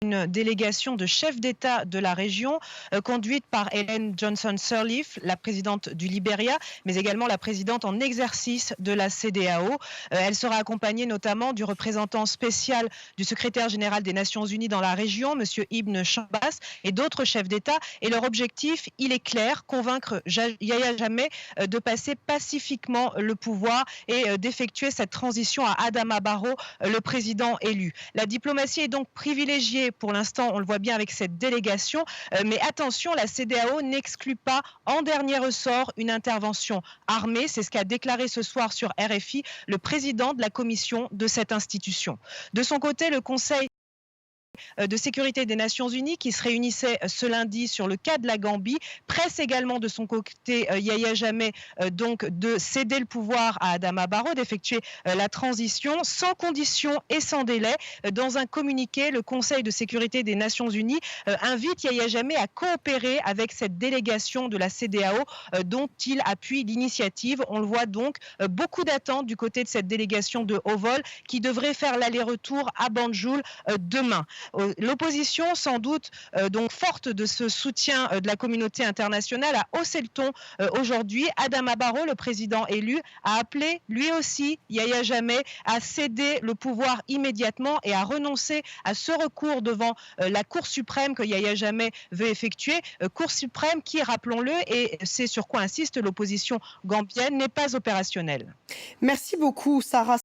une délégation de chefs d'État de la région, conduite par Ellen Johnson Sirleaf, la présidente du Libéria, mais également la présidente en exercice de la CEDEAO. Elle sera accompagnée notamment du représentant spécial du secrétaire général des Nations Unies dans la région, M. Ibn Chambas, et d'autres chefs d'État. Et leur objectif, il est clair, convaincre Yahya Jammeh de passer pacifiquement le pouvoir et d'effectuer cette transition à Adama Barrow, le président élu. La diplomatie est donc privilégiée pour l'instant, on le voit bien avec cette délégation, mais attention, la CEDEAO n'exclut pas en dernier ressort une intervention armée. C'est ce qu'a déclaré ce soir sur RFI le président de la commission de cette institution. De son côté, le Conseil de sécurité des Nations Unies qui se réunissait ce lundi sur le cas de la Gambie, presse également de son côté Yahya Jammeh donc de céder le pouvoir à Adama Barrow, d'effectuer la transition sans condition et sans délai. Dans un communiqué, le Conseil de sécurité des Nations Unies invite Yahya Jammeh à coopérer avec cette délégation de la CEDEAO dont il appuie l'initiative. On le voit donc, beaucoup d'attentes du côté de cette délégation de haut vol qui devrait faire l'aller-retour à Banjul demain. L'opposition, sans doute donc forte de ce soutien de la communauté internationale, a haussé le ton aujourd'hui. Adama Barrow, le président élu, a appelé lui aussi Yahya Jammeh à céder le pouvoir immédiatement et à renoncer à ce recours devant la Cour suprême que Yahya Jammeh veut effectuer. Cour suprême qui, rappelons-le, et c'est sur quoi insiste l'opposition gambienne, n'est pas opérationnelle. Merci beaucoup, Sarah.